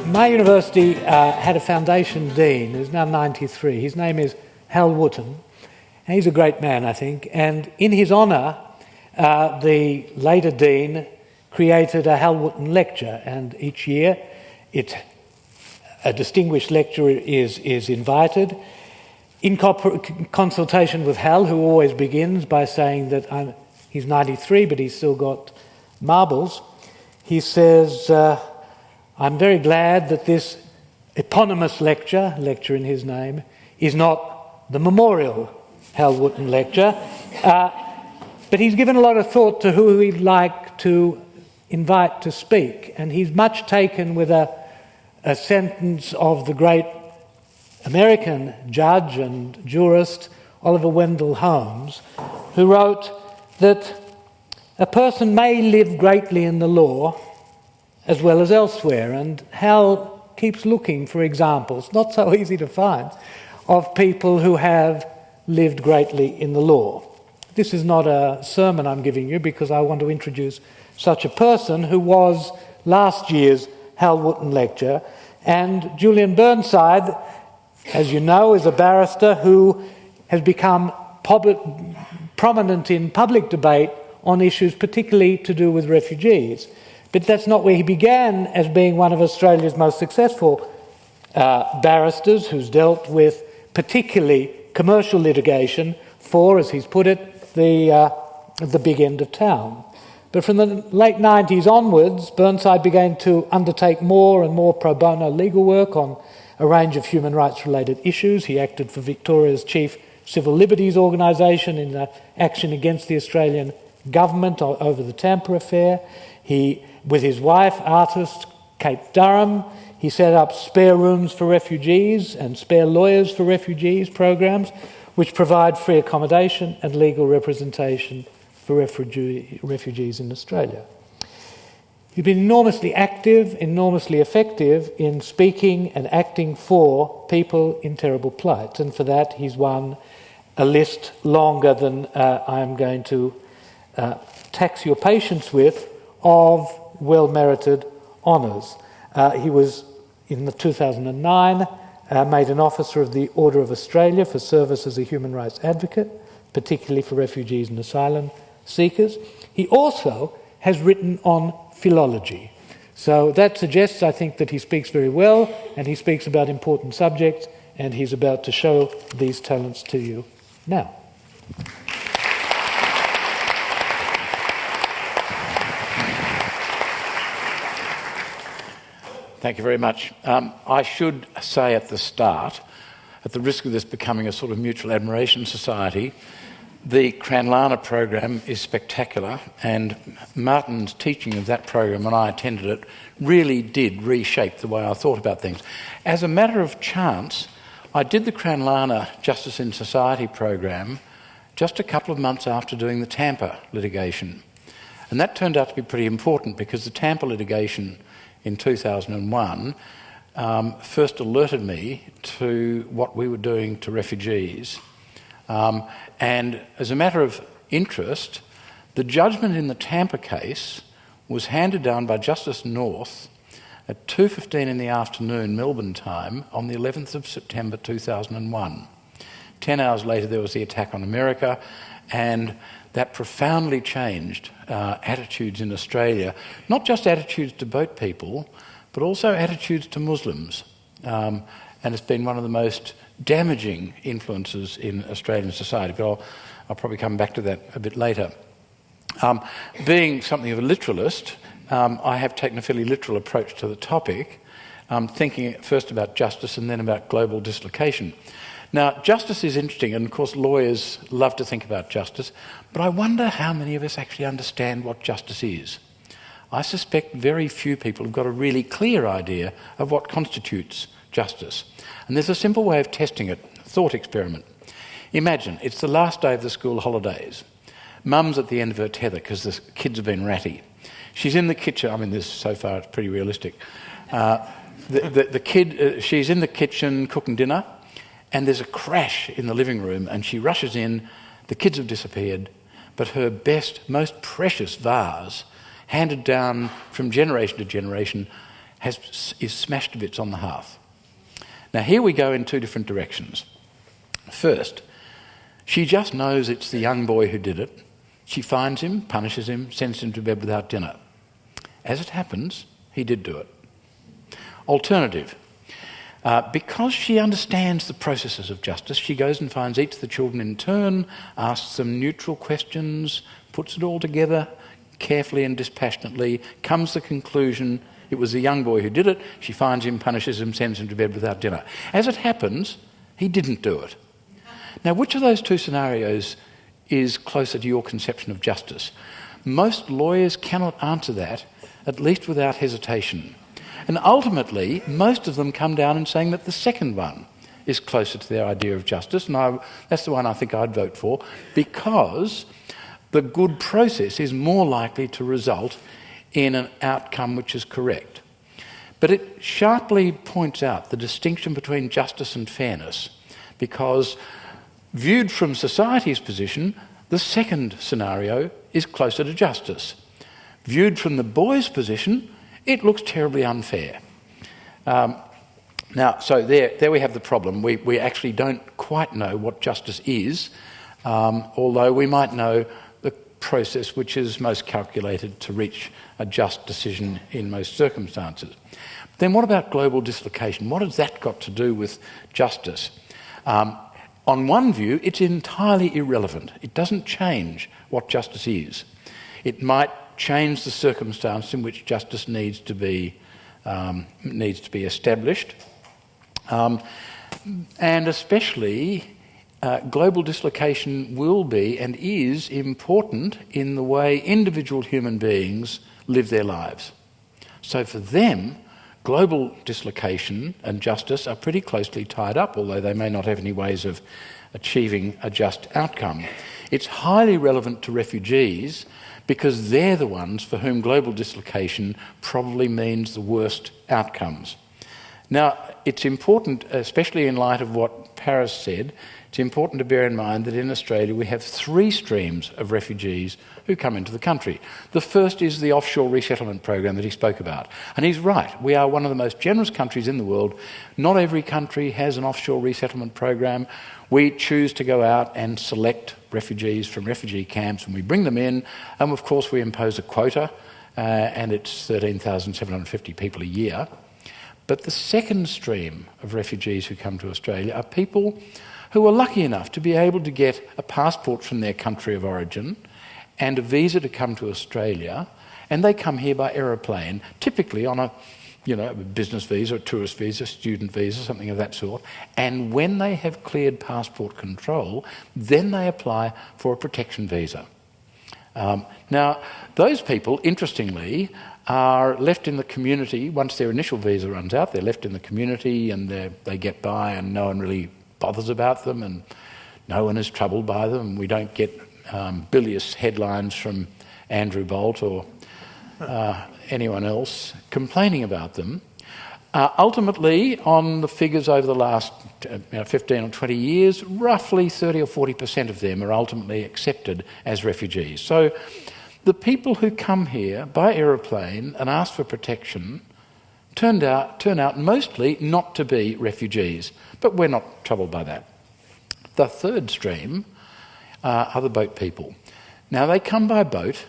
My university had a foundation dean who's now 93. His name is Hal Wooten. And he's a great man, I think. And in his honour, the later dean created a Hal Wooten lecture. And each year, a distinguished lecturer is invited in consultation with Hal, who always begins by saying that he's 93, but he's still got marbles. He says, I'm very glad that this eponymous lecture in his name, is not the memorial Hal Wooten lecture, but he's given a lot of thought to who he'd like to invite to speak, and he's much taken with a sentence of the great American judge and jurist Oliver Wendell Holmes, who wrote that a person may live greatly in the law as well as elsewhere, and Hal keeps looking for examples, not so easy to find, of people who have lived greatly in the law. This is not a sermon I'm giving you because I want to introduce such a person who was last year's Hal Wooten lecture. And Julian Burnside, as you know, is a barrister who has become prominent in public debate on issues particularly to do with refugees. But that's not where he began, as being one of Australia's most successful barristers who's dealt with particularly commercial litigation for, as he's put it, the big end of town. But from the late 90s onwards, Burnside began to undertake more and more pro bono legal work on a range of human rights-related issues. He acted for Victoria's chief civil liberties organisation in the action against the Australian government over the Tampa affair. He, with his wife, artist Kate Durham, he set up spare rooms for refugees and spare lawyers for refugees programs, which provide free accommodation and legal representation for refugees in Australia. He's been enormously active, enormously effective in speaking and acting for people in terrible plight, and for that he's won a list longer than I'm going to tax your patience with of well-merited honours. He was, in 2009, made an Officer of the Order of Australia for service as a human rights advocate, particularly for refugees and asylum seekers. He also has written on philology. So that suggests, I think, that he speaks very well, and he speaks about important subjects, and he's about to show these talents to you now. Thank you very much. I should say at the start, at the risk of this becoming a sort of mutual admiration society, the Cranlana program is spectacular, and Martin's teaching of that program when I attended it really did reshape the way I thought about things. As a matter of chance, I did the Cranlana Justice in Society program just a couple of months after doing the Tampa litigation. And that turned out to be pretty important because the Tampa litigation in 2001 first alerted me to what we were doing to refugees. And as a matter of interest, the judgment in the Tampa case was handed down by Justice North at 2:15 in the afternoon Melbourne time on the 11th of September 2001. 10 hours later there was the attack on America, and that profoundly changed attitudes in Australia, not just attitudes to boat people, but also attitudes to Muslims. And it's been one of the most damaging influences in Australian society, but I'll probably come back to that a bit later. Being something of a literalist, I have taken a fairly literal approach to the topic, thinking first about justice and then about global dislocation. Now, justice is interesting, and of course lawyers love to think about justice, but I wonder how many of us actually understand what justice is. I suspect very few people have got a really clear idea of what constitutes justice. And there's a simple way of testing it, thought experiment. Imagine, it's the last day of the school holidays. Mum's at the end of her tether because the kids have been ratty. She's in the kitchen, I mean, this so far it's pretty realistic. She's in the kitchen cooking dinner, and there's a crash in the living room, and she rushes in. The kids have disappeared, but her best, most precious vase, handed down from generation to generation, is smashed to bits on the hearth. Now here we go in two different directions. First, she just knows it's the young boy who did it. She finds him, punishes him, sends him to bed without dinner. As it happens, he did do it. Alternative, because she understands the processes of justice, she goes and finds each of the children in turn, asks them neutral questions, puts it all together carefully and dispassionately, comes to the conclusion it was the young boy who did it. She finds him, punishes him, sends him to bed without dinner. As it happens, he didn't do it. Now, which of those two scenarios is closer to your conception of justice? Most lawyers cannot answer that, at least without hesitation. And ultimately, most of them come down and saying that the second one is closer to their idea of justice, and that's the one I think I'd vote for, because the good process is more likely to result in an outcome which is correct. But it sharply points out the distinction between justice and fairness, because viewed from society's position, the second scenario is closer to justice. Viewed from the boy's position, it looks terribly unfair. Now, so there we have the problem. We actually don't quite know what justice is, although we might know the process which is most calculated to reach a just decision in most circumstances. Then what about global dislocation? What has that got to do with justice? On one view, it's entirely irrelevant. It doesn't change what justice is. It might change the circumstance in which justice needs to be established, and especially global dislocation will be and is important in the way individual human beings live their lives. So for them, global dislocation and justice are pretty closely tied up, although they may not have any ways of achieving a just outcome. It's highly relevant to refugees because they're the ones for whom global dislocation probably means the worst outcomes. Now, it's important, especially in light of what Paris said, it's important to bear in mind that in Australia we have three streams of refugees who come into the country. The first is the offshore resettlement program that he spoke about. And he's right, we are one of the most generous countries in the world. Not every country has an offshore resettlement program. We choose to go out and select refugees from refugee camps and we bring them in, and of course we impose a quota, and it's 13,750 people a year. But the second stream of refugees who come to Australia are people who are lucky enough to be able to get a passport from their country of origin and a visa to come to Australia, and they come here by aeroplane, typically on a business visa, a tourist visa, student visa, something of that sort. And when they have cleared passport control, then they apply for a protection visa. Now, those people, interestingly, are left in the community. Once their initial visa runs out, they're left in the community and they get by and no one really bothers about them and no one is troubled by them. We don't get bilious headlines from Andrew Bolt or anyone else complaining about them. Ultimately, on the figures over the last 15 or 20 years, roughly 30 or 40% of them are ultimately accepted as refugees. So the people who come here by aeroplane and ask for protection turn out mostly not to be refugees, but we're not troubled by that. The third stream are the boat people. Now, they come by boat,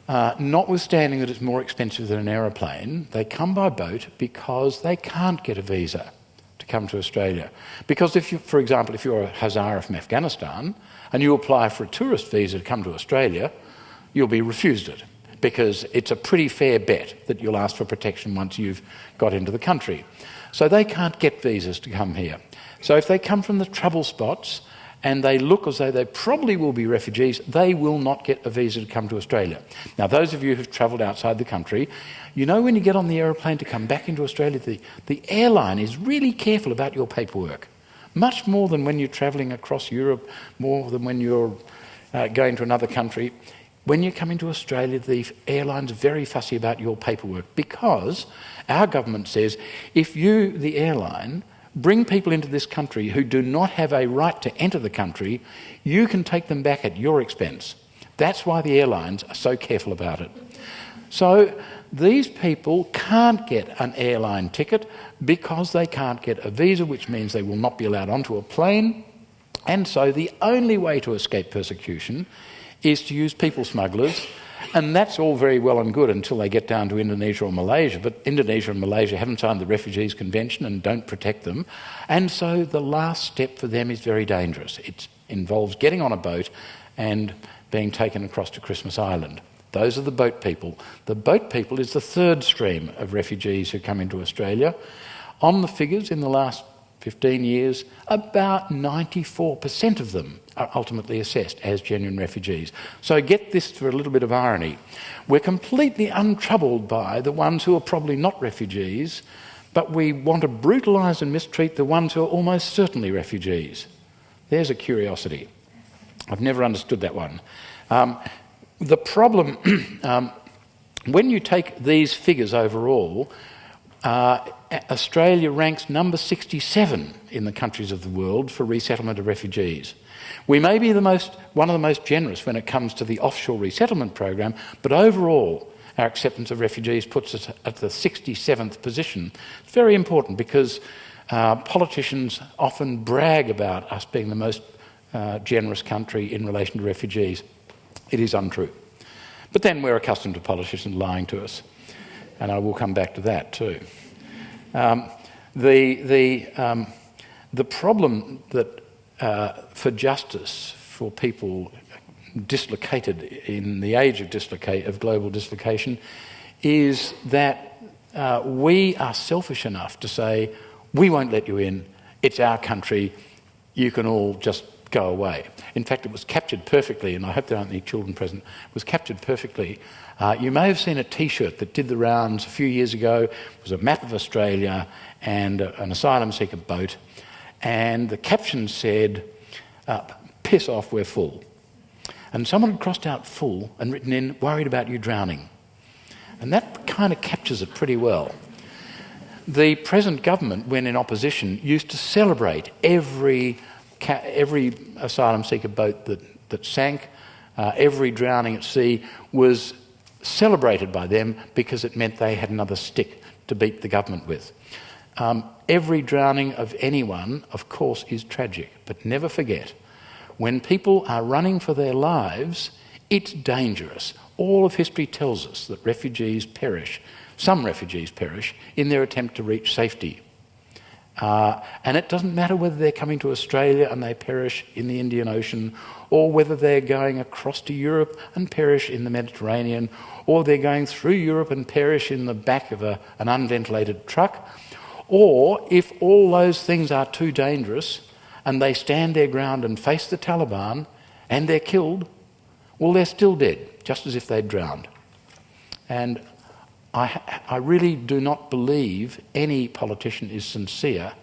notwithstanding that it's more expensive than an aeroplane. They come by boat because they can't get a visa to come to Australia. Because for example, if you're a Hazara from Afghanistan and you apply for a tourist visa to come to Australia, you'll be refused it, because it's a pretty fair bet that you'll ask for protection once you've got into the country. So they can't get visas to come here. So if they come from the trouble spots and they look as though they probably will be refugees, they will not get a visa to come to Australia. Now, those of you who've travelled outside the country, you know when you get on the aeroplane to come back into Australia, the airline is really careful about your paperwork, much more than when you're travelling across Europe, more than when you're going to another country. When you come into Australia, the airline's very fussy about your paperwork because our government says if you, the airline, bring people into this country who do not have a right to enter the country, you can take them back at your expense. That's why the airlines are so careful about it. So These people can't get an airline ticket because they can't get a visa, which means they will not be allowed onto a plane. And so the only way to escape persecution is to use people smugglers. And that's all very well and good until they get down to Indonesia or Malaysia. But Indonesia and Malaysia haven't signed the Refugees Convention and don't protect them. And so the last step for them is very dangerous. It involves getting on a boat and being taken across to Christmas Island. Those are the boat people. The boat people is the third stream of refugees who come into Australia. On the figures in the last 15 years, about 94% of them are ultimately assessed as genuine refugees. So get this for a little bit of irony. We're completely untroubled by the ones who are probably not refugees, but we want to brutalise and mistreat the ones who are almost certainly refugees. There's a curiosity. I've never understood that one. The problem, when you take these figures overall, Australia ranks number 67 in the countries of the world for resettlement of refugees. We may be one of the most generous when it comes to the offshore resettlement program, but overall our acceptance of refugees puts us at the 67th position. It's very important because politicians often brag about us being the most generous country in relation to refugees. It is untrue. But then we're accustomed to politicians lying to us, and I will come back to that too. The problem that for justice for people dislocated in the age of global dislocation is that we are selfish enough to say, we won't let you in, it's our country, you can all just go away. In fact, it was captured perfectly, and I hope there aren't any children present, it was captured perfectly. You may have seen a T-shirt that did the rounds a few years ago. It was a map of Australia and an asylum seeker boat, and the caption said, piss off, we're full. And someone had crossed out full and written in, worried about you drowning. And that kind of captures it pretty well. The present government, when in opposition, used to celebrate every asylum seeker boat that sank, every drowning at sea was celebrated by them because it meant they had another stick to beat the government with. Every drowning of anyone, of course, is tragic, but never forget, when people are running for their lives, it's dangerous. All of history tells us that refugees perish, some refugees perish, in their attempt to reach safety. And it doesn't matter whether they're coming to Australia and they perish in the Indian Ocean, or whether they're going across to Europe and perish in the Mediterranean, or they're going through Europe and perish in the back of an unventilated truck, or if all those things are too dangerous and they stand their ground and face the Taliban and they're killed, well, they're still dead, just as if they'd drowned. And I really do not believe any politician is sincere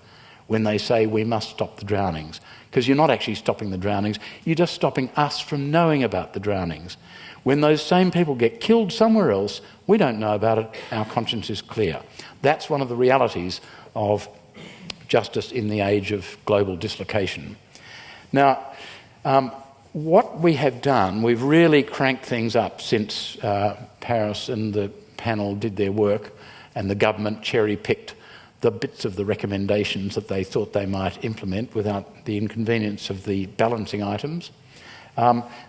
when they say we must stop the drownings, because you're not actually stopping the drownings, you're just stopping us from knowing about the drownings. When those same people get killed somewhere else, we don't know about it, our conscience is clear. That's one of the realities of justice in the age of global dislocation. Now, what we have done, we've really cranked things up since Paris and the panel did their work and the government cherry-picked the bits of the recommendations that they thought they might implement without the inconvenience of the balancing items.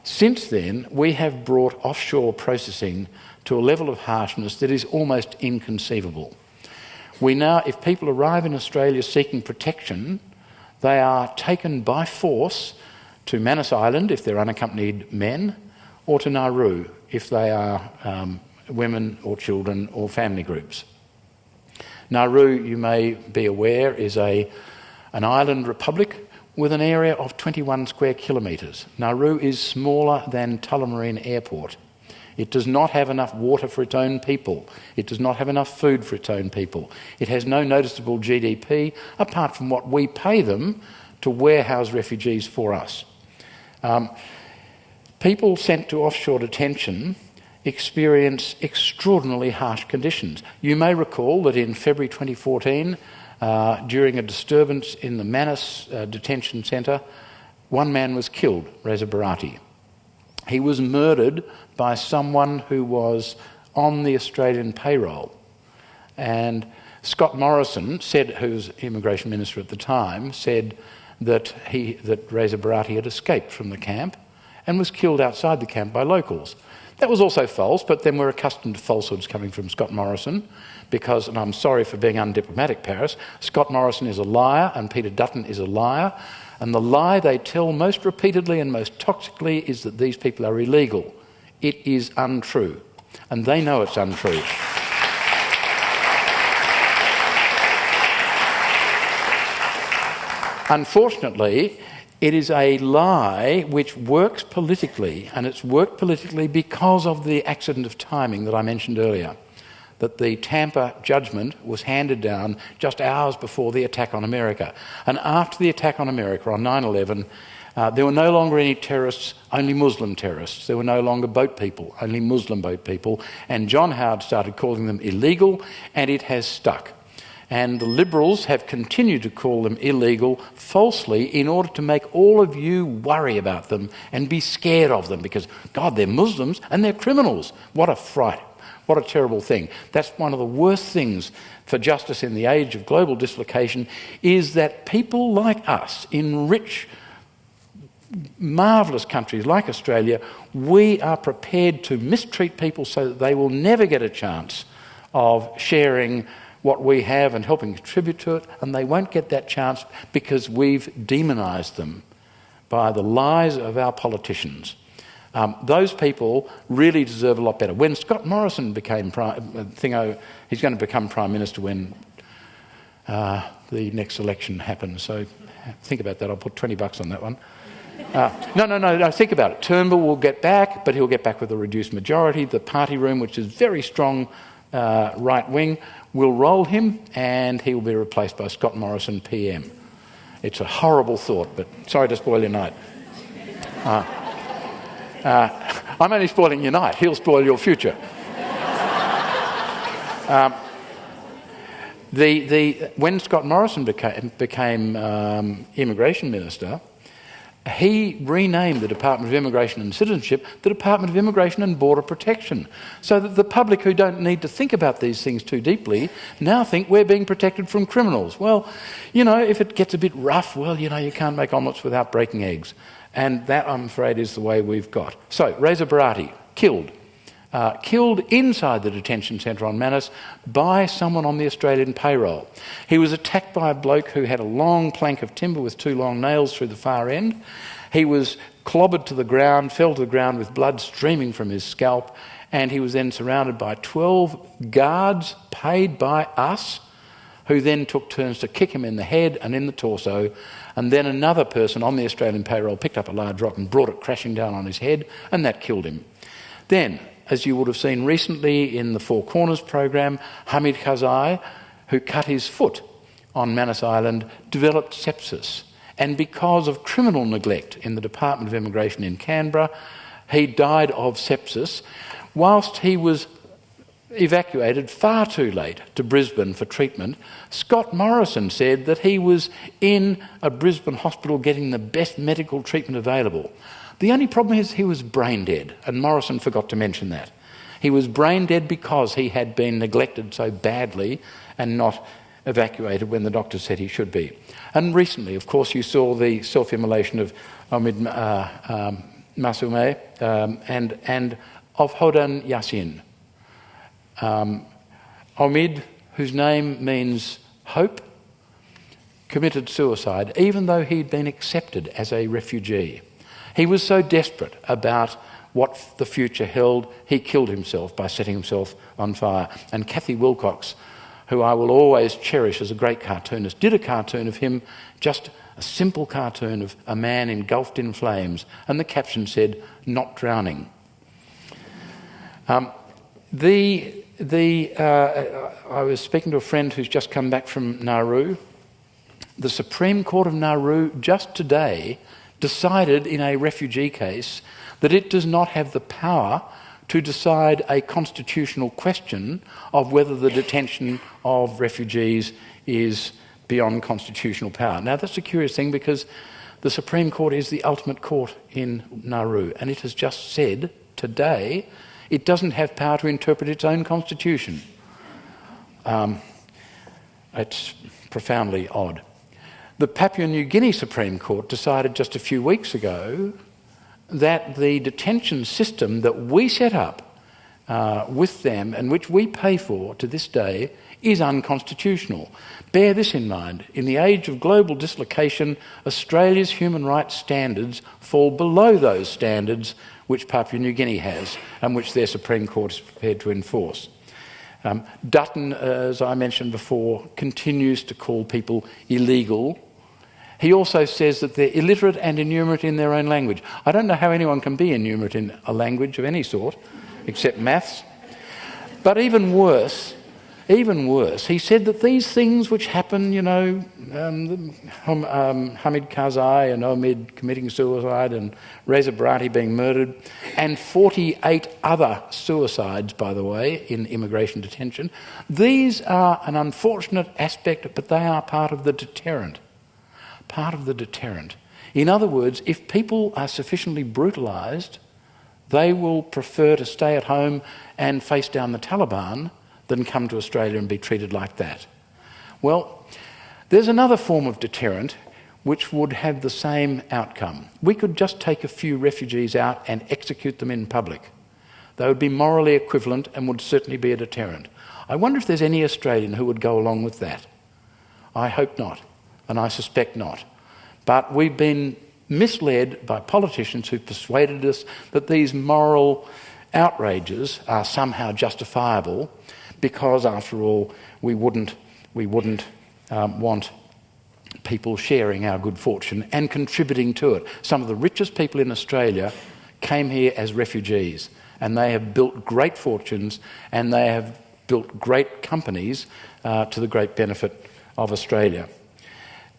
Since then, we have brought offshore processing to a level of harshness that is almost inconceivable. We now, if people arrive in Australia seeking protection, they are taken by force to Manus Island if they're unaccompanied men, or to Nauru if they are women or children or family groups. Nauru, you may be aware, is an island republic with an area of 21 square kilometres. Nauru is smaller than Tullamarine Airport. It does not have enough water for its own people. It does not have enough food for its own people. It has no noticeable GDP apart from what we pay them to warehouse refugees for us. People sent to offshore detention experience extraordinarily harsh conditions. You may recall that in February 2014, during a disturbance in the Manus detention centre, one man was killed, Reza Barati. He was murdered by someone who was on the Australian payroll. And Scott Morrison said, who was Immigration Minister at the time, said that Reza Barati had escaped from the camp and was killed outside the camp by locals. That was also false, but then we're accustomed to falsehoods coming from Scott Morrison because, and I'm sorry for being undiplomatic, Paris, Scott Morrison is a liar and Peter Dutton is a liar, and the lie they tell most repeatedly and most toxically is that these people are illegal. It is untrue, and they know it's untrue. Unfortunately, it is a lie which works politically, and it's worked politically because of the accident of timing that I mentioned earlier, that the Tampa judgment was handed down just hours before the attack on America. And after the attack on America on 9/11, there were no longer any terrorists, only Muslim terrorists. There were no longer boat people, only Muslim boat people. And John Howard started calling them illegal, and it has stuck. And the Liberals have continued to call them illegal falsely in order to make all of you worry about them and be scared of them because, God, they're Muslims and they're criminals. What a fright. What a terrible thing. That's one of the worst things for justice in the age of global dislocation, is that people like us in rich, marvellous countries like Australia, we are prepared to mistreat people so that they will never get a chance of sharing what we have and helping contribute to it, and they won't get that chance because we've demonised them by the lies of our politicians. Those people really deserve a lot better. When Scott Morrison became he's going to become Prime Minister when the next election happens, so think about that. I'll put $20 on that one. No, think about it. Turnbull will get back, but he'll get back with a reduced majority. The party room, which is very strong right wing, will roll him and he will be replaced by Scott Morrison PM. It's a horrible thought, but sorry to spoil your night. I'm only spoiling your night. He'll spoil your future. When Scott Morrison became Immigration Minister, he renamed the Department of Immigration and Citizenship the Department of Immigration and Border Protection, so that the public who don't need to think about these things too deeply now think we're being protected from criminals. Well, if it gets a bit rough, you can't make omelettes without breaking eggs. And that, I'm afraid, is the way we've got. So, Reza Barati, killed inside the detention centre on Manus by someone on the Australian payroll. He was attacked by a bloke who had a long plank of timber with 2 long nails through the far end. He was clobbered to the ground, fell to the ground with blood streaming from his scalp, and he was then surrounded by 12 guards paid by us, who then took turns to kick him in the head and in the torso, and then another person on the Australian payroll picked up a large rock and brought it crashing down on his head, and that killed him. Then, as you would have seen recently in the Four Corners program, Hamid Karzai, who cut his foot on Manus Island, developed sepsis. And because of criminal neglect in the Department of Immigration in Canberra, he died of sepsis whilst he was evacuated far too late to Brisbane for treatment. Scott Morrison said that he was in a Brisbane hospital getting the best medical treatment available. The only problem is he was brain dead, and Morrison forgot to mention that. He was brain dead because he had been neglected so badly and not evacuated when the doctor said he should be. And recently, of course, you saw the self-immolation of Omid Masoumeh and of Hodan Yassin. Omid, whose name means hope, committed suicide even though he'd been accepted as a refugee. He was so desperate about what the future held, he killed himself by setting himself on fire. And Kathy Wilcox, who I will always cherish as a great cartoonist, did a cartoon of him, just a simple cartoon of a man engulfed in flames, and the caption said, "Not drowning." I was speaking to a friend who's just come back from Nauru. The Supreme Court of Nauru just today decided in a refugee case that it does not have the power to decide a constitutional question of whether the detention of refugees is beyond constitutional power. Now, that's a curious thing because the Supreme Court is the ultimate court in Nauru, and it has just said today It doesn't have power to interpret its own constitution. It's profoundly odd. The Papua New Guinea Supreme Court decided just a few weeks ago that the detention system that we set up with them and which we pay for to this day is unconstitutional. Bear this in mind. In the age of global dislocation, Australia's human rights standards fall below those standards which Papua New Guinea has and which their Supreme Court is prepared to enforce. Dutton, as I mentioned before, continues to call people illegal. He also says that they're illiterate and innumerate in their own language. I don't know how anyone can be innumerate in a language of any sort, except maths. But even worse, he said that these things which happen, Hamid Karzai and Omid committing suicide and Reza Barati being murdered, and 48 other suicides, by the way, in immigration detention, these are an unfortunate aspect, but they are part of the deterrent. Part of the deterrent. In other words, if people are sufficiently brutalised, they will prefer to stay at home and face down the Taliban than come to Australia and be treated like that. Well, there's another form of deterrent which would have the same outcome. We could just take a few refugees out and execute them in public. They would be morally equivalent and would certainly be a deterrent. I wonder if there's any Australian who would go along with that. I hope not. And I suspect not. But we've been misled by politicians who persuaded us that these moral outrages are somehow justifiable because, after all, we wouldn't want people sharing our good fortune and contributing to it. Some of the richest people in Australia came here as refugees, and they have built great fortunes and they have built great companies to the great benefit of Australia.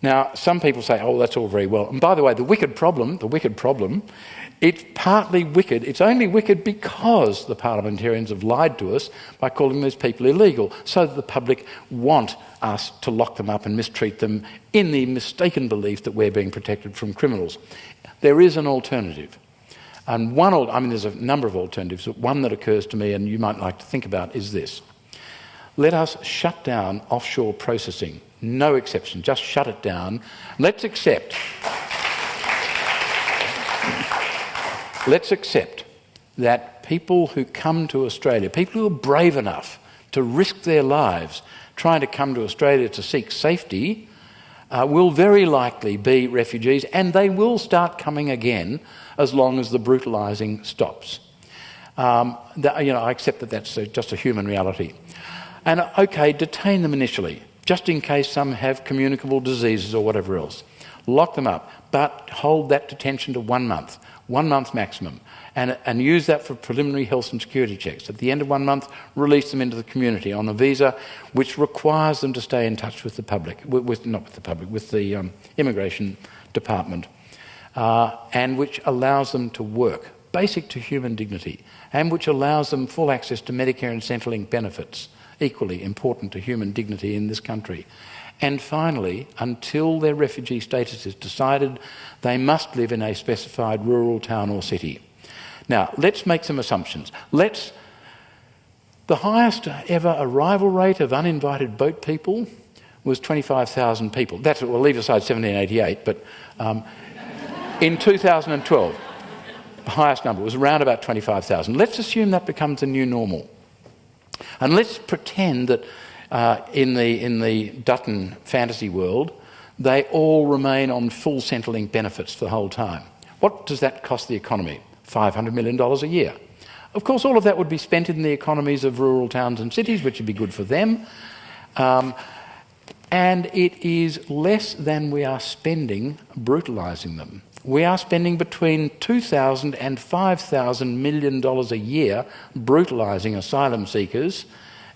Now, some people say, oh, that's all very well. And by the way, the wicked problem, it's partly wicked. It's only wicked because the parliamentarians have lied to us by calling these people illegal, so that the public want us to lock them up and mistreat them in the mistaken belief that we're being protected from criminals. There is an alternative. And there's a number of alternatives, but one that occurs to me and you might like to think about is this. Let us shut down offshore processing. No exception, just shut it down. Let's accept that people who come to Australia, people who are brave enough to risk their lives trying to come to Australia to seek safety, will very likely be refugees, and they will start coming again as long as the brutalising stops. I accept that that's just a human reality. And okay, detain them initially, just in case some have communicable diseases or whatever else. Lock them up, but hold that detention to 1 month maximum, and use that for preliminary health and security checks. At the end of 1 month, release them into the community on a visa which requires them to stay in touch with the public, with the immigration department, and which allows them to work, basic to human dignity, and which allows them full access to Medicare and Centrelink benefits, equally important to human dignity in this country. And finally, until their refugee status is decided, they must live in a specified rural town or city. Now, let's make some assumptions. The highest ever arrival rate of uninvited boat people was 25,000 people. We'll leave aside 1788, but in 2012, the highest number was around about 25,000. Let's assume that becomes the new normal. And let's pretend that in the Dutton fantasy world, they all remain on full Centrelink benefits for the whole time. What does that cost the economy? $500 million a year. Of course, all of that would be spent in the economies of rural towns and cities, which would be good for them. And it is less than we are spending brutalising them. We are spending between $2,000 and $5,000 million a year brutalising asylum seekers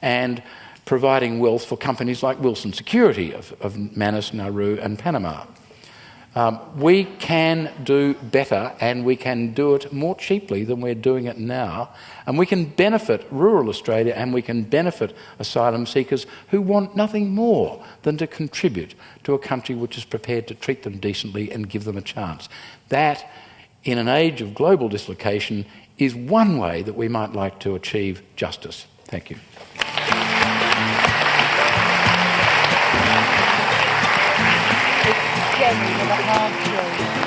and providing wealth for companies like Wilson Security of Manus, Nauru and Panama. We can do better, and we can do it more cheaply than we're doing it now, and we can benefit rural Australia, and we can benefit asylum seekers who want nothing more than to contribute to a country which is prepared to treat them decently and give them a chance. That, in an age of global dislocation, is one way that we might like to achieve justice. Thank you. It's Jenny with a hard truth.